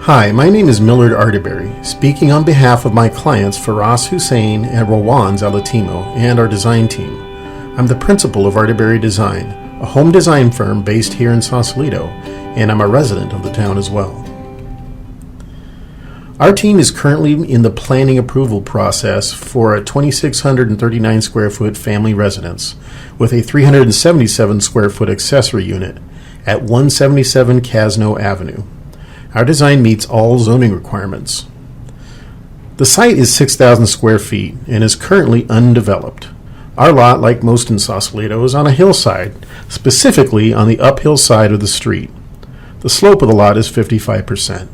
Hi, my name is Millard Arterberry, speaking on behalf of my clients Faraz Hussein and Rowan Zalatimo and our design team. I'm the principal of Arterberry Design, a home design firm based here in Sausalito, and I'm a resident of the town as well. Our team is currently in the planning approval process for a 2,639 square foot family residence with a 377 square foot accessory unit at 177 Cazneau Avenue. Our design meets all zoning requirements. The site is 6,000 square feet and is currently undeveloped. Our lot, like most in Sausalito, is on a hillside, specifically on the uphill side of the street. The slope of the lot is 55%.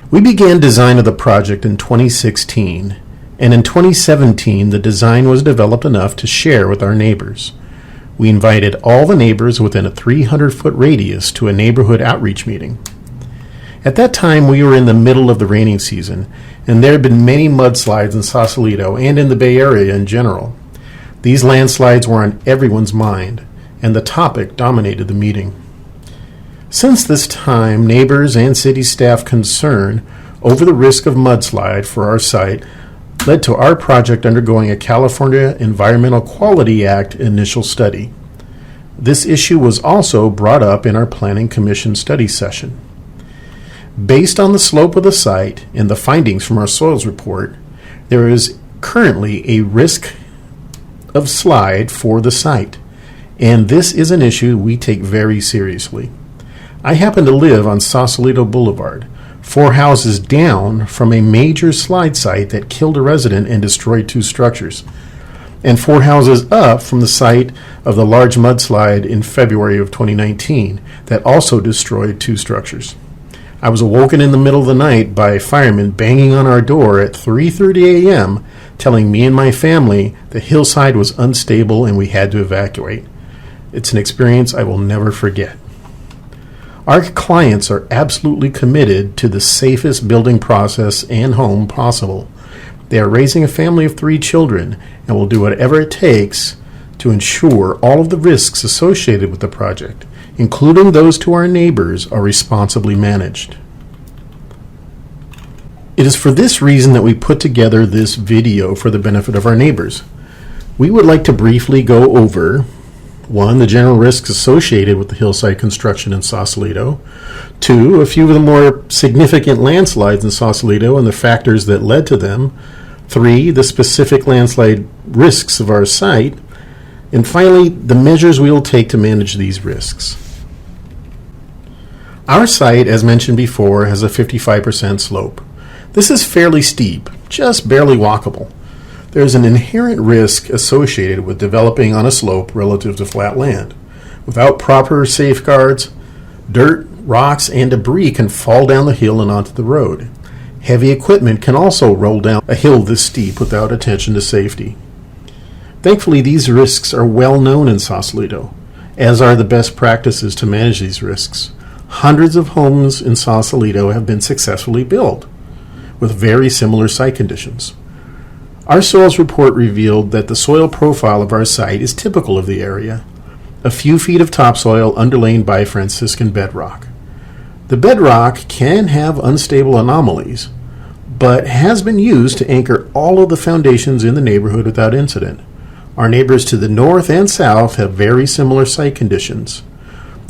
We began design of the project in 2016, and in 2017 the design was developed enough to share with our neighbors. We invited all the neighbors within a 300-foot radius to a neighborhood outreach meeting. At that time, we were in the middle of the raining season, and there had been many mudslides in Sausalito and in the Bay Area in general. These landslides were on everyone's mind, and the topic dominated the meeting. Since this time, neighbors and city staff concern over the risk of mudslide for our site led to our project undergoing a California Environmental Quality Act initial study. This issue was also brought up in our Planning Commission study session. Based on the slope of the site and the findings from our soils report, there is currently a risk of slide for the site, and this is an issue we take very seriously. I happen to live on Sausalito Boulevard, 4 houses down from a major slide site that killed a resident and destroyed 2 structures, and 4 houses up from the site of the large mudslide in February of 2019 that also destroyed 2 structures. I was awoken in the middle of the night by firemen banging on our door at 3:30 a.m. telling me and my family the hillside was unstable and we had to evacuate. It's an experience I will never forget. Our clients are absolutely committed to the safest building process and home possible. They are raising a family of 3 children and will do whatever it takes to ensure all of the risks associated with the project, including those to our neighbors, are responsibly managed. It is for this reason that we put together this video for the benefit of our neighbors. We would like to briefly go over 1, the general risks associated with the hillside construction in Sausalito. 2, a few of the more significant landslides in Sausalito and the factors that led to them. 3, the specific landslide risks of our site. And finally, the measures we will take to manage these risks. Our site, as mentioned before, has a 55% slope. This is fairly steep, just barely walkable. There is an inherent risk associated with developing on a slope relative to flat land. Without proper safeguards, dirt, rocks, and debris can fall down the hill and onto the road. Heavy equipment can also roll down a hill this steep without attention to safety. Thankfully, these risks are well known in Sausalito, as are the best practices to manage these risks. Hundreds of homes in Sausalito have been successfully built with very similar site conditions. Our soils report revealed that the soil profile of our site is typical of the area. A few feet of topsoil underlain by Franciscan bedrock. The bedrock can have unstable anomalies, but has been used to anchor all of the foundations in the neighborhood without incident. Our neighbors to the north and south have very similar site conditions.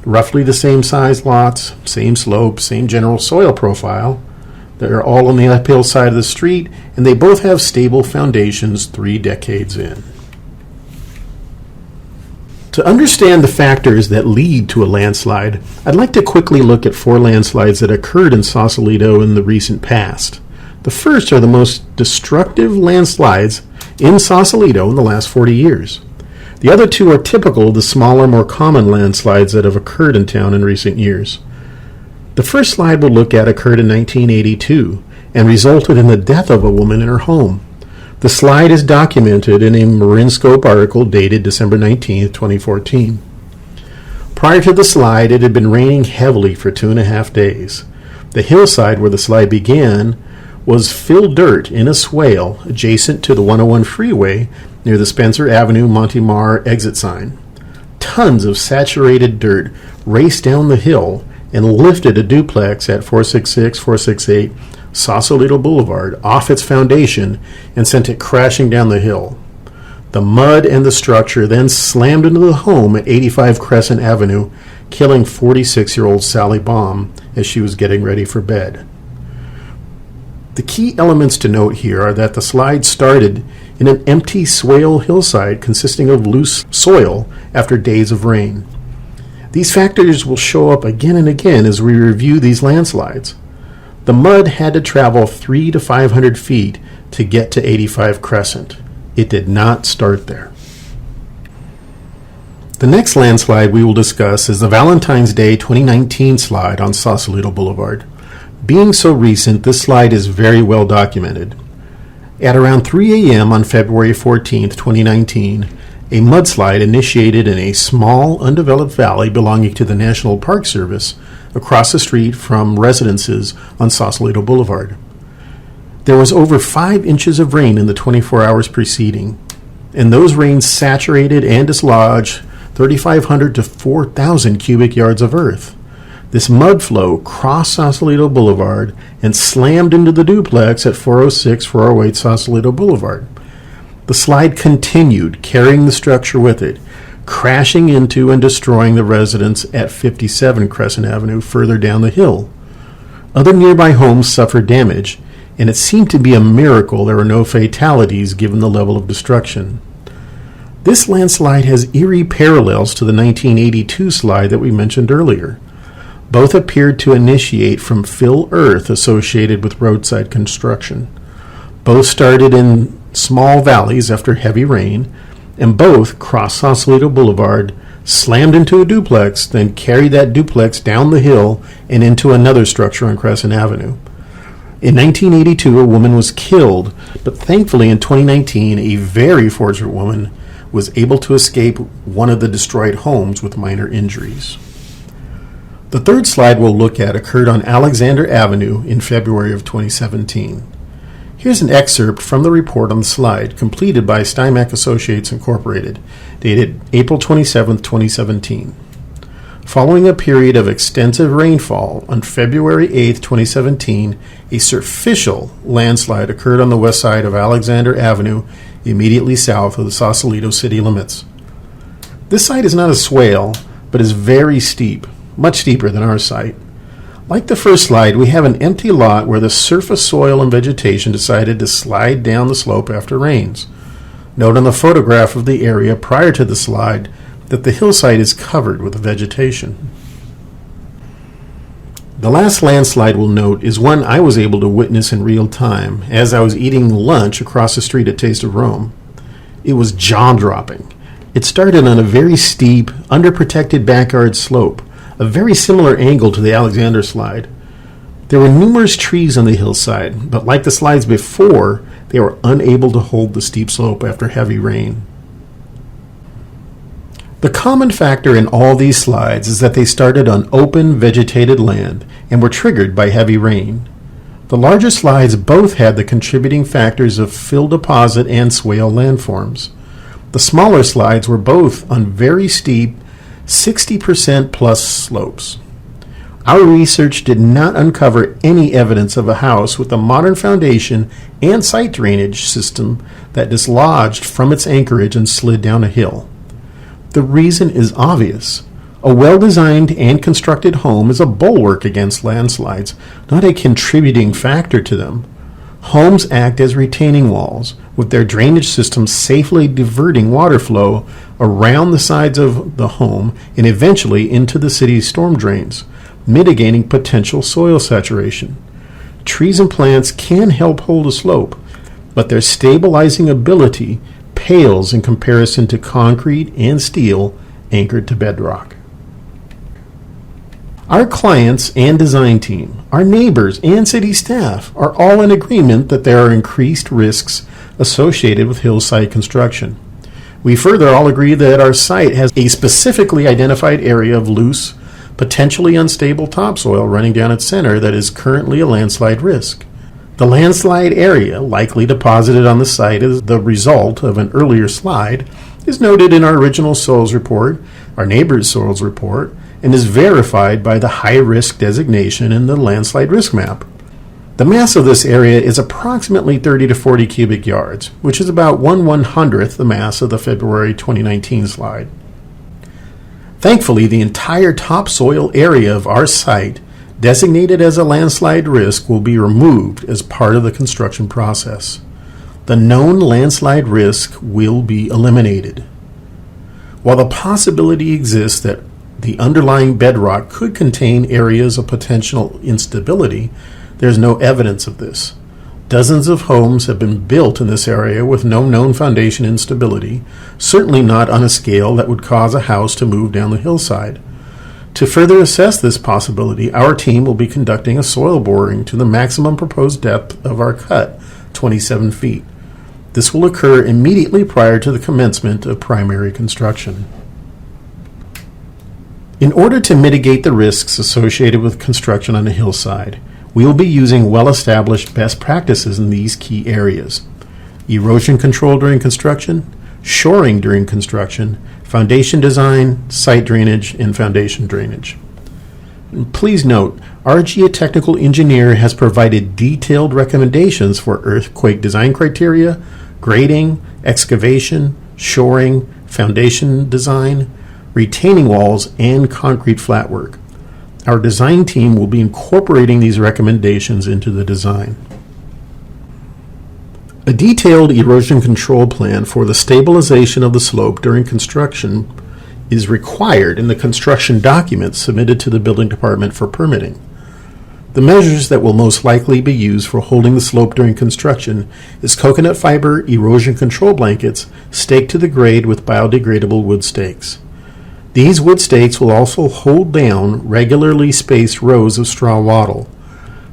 Roughly the same size lots, same slope, same general soil profile. They're all on the uphill side of the street, and they both have stable foundations 3 decades in. To understand the factors that lead to a landslide, I'd like to quickly look at 4 landslides that occurred in Sausalito in the recent past. The first are the most destructive landslides in Sausalito in the last 40 years. The other 2 are typical of the smaller, more common landslides that have occurred in town in recent years. The first slide we'll look at occurred in 1982 and resulted in the death of a woman in her home. The slide is documented in a Marinscope article dated December 19, 2014. Prior to the slide, it had been raining heavily for 2.5 days. The hillside where the slide began was filled dirt in a swale adjacent to the 101 freeway near the Spencer Avenue Montemar exit sign. Tons of saturated dirt raced down the hill and lifted a duplex at 468 Sausalito Boulevard off its foundation and sent it crashing down the hill. The mud and the structure then slammed into the home at 85 Crescent Avenue, killing 46-year-old Sally Baum as she was getting ready for bed. The key elements to note here are that the slide started in an empty swale hillside consisting of loose soil after days of rain. These factors will show up again and again as we review these landslides. The mud had to travel 300 to 500 feet to get to 85 Crescent. It did not start there. The next landslide we will discuss is the Valentine's Day 2019 slide on Sausalito Boulevard. Being so recent, this slide is very well documented. At around 3 a.m. on February 14, 2019, a mudslide initiated in a small, undeveloped valley belonging to the National Park Service across the street from residences on Sausalito Boulevard. There was over 5 inches of rain in the 24 hours preceding, and those rains saturated and dislodged 3,500 to 4,000 cubic yards of earth. This mud flow crossed Sausalito Boulevard and slammed into the duplex at 406-408 Sausalito Boulevard. The slide continued, carrying the structure with it, crashing into and destroying the residents at 57 Crescent Avenue further down the hill. Other nearby homes suffered damage, and it seemed to be a miracle there were no fatalities given the level of destruction. This landslide has eerie parallels to the 1982 slide that we mentioned earlier. Both appeared to initiate from fill earth associated with roadside construction. Both started in small valleys after heavy rain, and both crossed Sausalito Boulevard, slammed into a duplex, then carried that duplex down the hill and into another structure on Crescent Avenue. In 1982, a woman was killed, but thankfully in 2019, a very fortunate woman was able to escape one of the destroyed homes with minor injuries. The third slide we'll look at occurred on Alexander Avenue in February of 2017. Here's an excerpt from the report on the slide, completed by Steinmack Associates Incorporated, dated April 27, 2017. Following a period of extensive rainfall, on February 8, 2017, a superficial landslide occurred on the west side of Alexander Avenue, immediately south of the Sausalito city limits. This site is not a swale, but is very steep, much steeper than our site. Like the first slide, we have an empty lot where the surface soil and vegetation decided to slide down the slope after rains. Note on the photograph of the area prior to the slide that the hillside is covered with vegetation. The last landslide we'll note is one I was able to witness in real time as I was eating lunch across the street at Taste of Rome. It was jaw-dropping. It started on a very steep, underprotected backyard slope, a very similar angle to the Alexander slide. There were numerous trees on the hillside, but like the slides before, they were unable to hold the steep slope after heavy rain. The common factor in all these slides is that they started on open, vegetated land and were triggered by heavy rain. The larger slides both had the contributing factors of fill deposit and swale landforms. The smaller slides were both on very steep, 60% plus slopes. Our research did not uncover any evidence of a house with a modern foundation and site drainage system that dislodged from its anchorage and slid down a hill. The reason is obvious. A well-designed and constructed home is a bulwark against landslides, not a contributing factor to them. Homes act as retaining walls, with their drainage systems safely diverting water flow around the sides of the home and eventually into the city's storm drains, mitigating potential soil saturation. Trees and plants can help hold a slope, but their stabilizing ability pales in comparison to concrete and steel anchored to bedrock. Our clients and design team, our neighbors and city staff are all in agreement that there are increased risks associated with hillside construction. We further all agree that our site has a specifically identified area of loose, potentially unstable topsoil running down its center that is currently a landslide risk. The landslide area likely deposited on the site as the result of an earlier slide is noted in our original soils report, our neighbor's soils report, and is verified by the high-risk designation in the landslide risk map. The mass of this area is approximately 30 to 40 cubic yards, which is about 1/100th the mass of the February 2019 slide. Thankfully, the entire topsoil area of our site, designated as a landslide risk, will be removed as part of the construction process. The known landslide risk will be eliminated. While the possibility exists that the underlying bedrock could contain areas of potential instability, there's no evidence of this. Dozens of homes have been built in this area with no known foundation instability, certainly not on a scale that would cause a house to move down the hillside. To further assess this possibility, our team will be conducting a soil boring to the maximum proposed depth of our cut, 27 feet. This will occur immediately prior to the commencement of primary construction. In order to mitigate the risks associated with construction on a hillside, we will be using well-established best practices in these key areas: erosion control during construction, shoring during construction, foundation design, site drainage, and foundation drainage. And please note, our geotechnical engineer has provided detailed recommendations for earthquake design criteria, grading, excavation, shoring, foundation design, retaining walls, and concrete flatwork. Our design team will be incorporating these recommendations into the design. A detailed erosion control plan for the stabilization of the slope during construction is required in the construction documents submitted to the building department for permitting. The measures that will most likely be used for holding the slope during construction is coconut fiber erosion control blankets staked to the grade with biodegradable wood stakes. These wood stakes will also hold down regularly spaced rows of straw wattle.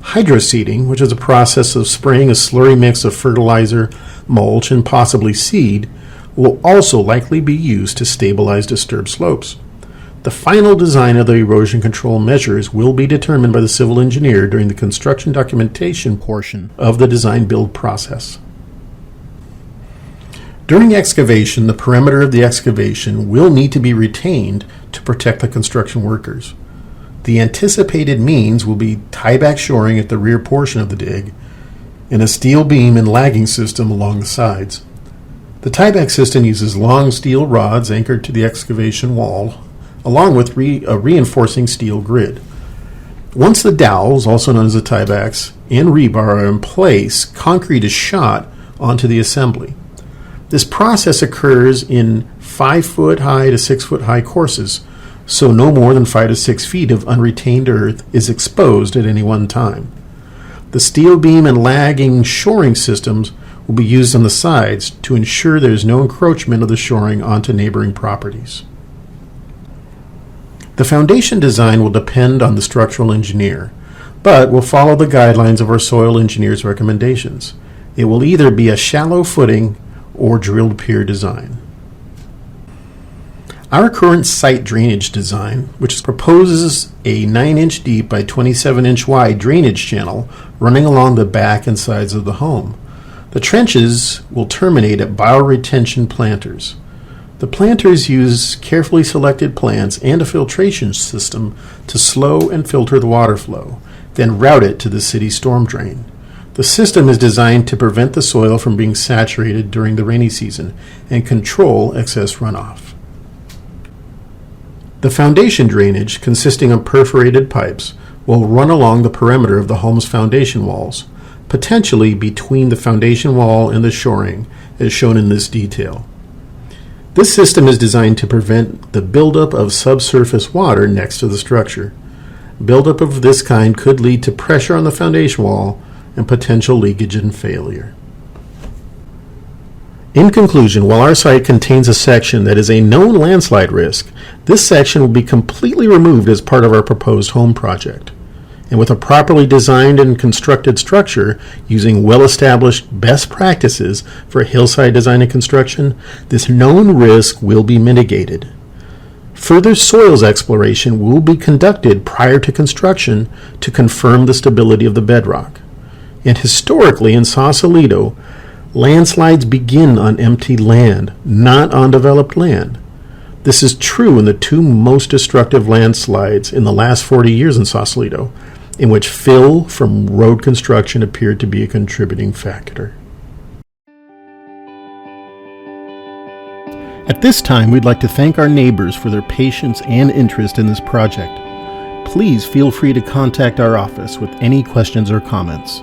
Hydroseeding, which is a process of spraying a slurry mix of fertilizer, mulch, and possibly seed, will also likely be used to stabilize disturbed slopes. The final design of the erosion control measures will be determined by the civil engineer during the construction documentation portion of the design-build process. During excavation, the perimeter of the excavation will need to be retained to protect the construction workers. The anticipated means will be tieback shoring at the rear portion of the dig and a steel beam and lagging system along the sides. The tieback system uses long steel rods anchored to the excavation wall, along with a reinforcing steel grid. Once the dowels, also known as the tiebacks, and rebar are in place, concrete is shot onto the assembly. This process occurs in 5-foot high to 6-foot high courses, so no more than 5 to 6 feet of unretained earth is exposed at any one time. The steel beam and lagging shoring systems will be used on the sides to ensure there is no encroachment of the shoring onto neighboring properties. The foundation design will depend on the structural engineer, but will follow the guidelines of our soil engineer's recommendations. It will either be a shallow footing or drilled pier design. Our current site drainage design, which proposes a 9-inch deep by 27-inch wide drainage channel running along the back and sides of the home. The trenches will terminate at bioretention planters. The planters use carefully selected plants and a filtration system to slow and filter the water flow, then route it to the city storm drain. The system is designed to prevent the soil from being saturated during the rainy season and control excess runoff. The foundation drainage, consisting of perforated pipes, will run along the perimeter of the home's foundation walls, potentially between the foundation wall and the shoring, as shown in this detail. This system is designed to prevent the buildup of subsurface water next to the structure. Buildup of this kind could lead to pressure on the foundation wall and potential leakage and failure. In conclusion, while our site contains a section that is a known landslide risk, this section will be completely removed as part of our proposed home project. And with a properly designed and constructed structure using well-established best practices for hillside design and construction, this known risk will be mitigated. Further soils exploration will be conducted prior to construction to confirm the stability of the bedrock. And historically in Sausalito, landslides begin on empty land, not on developed land. This is true in the two most destructive landslides in the last 40 years in Sausalito, in which fill from road construction appeared to be a contributing factor. At this time, we'd like to thank our neighbors for their patience and interest in this project. Please feel free to contact our office with any questions or comments.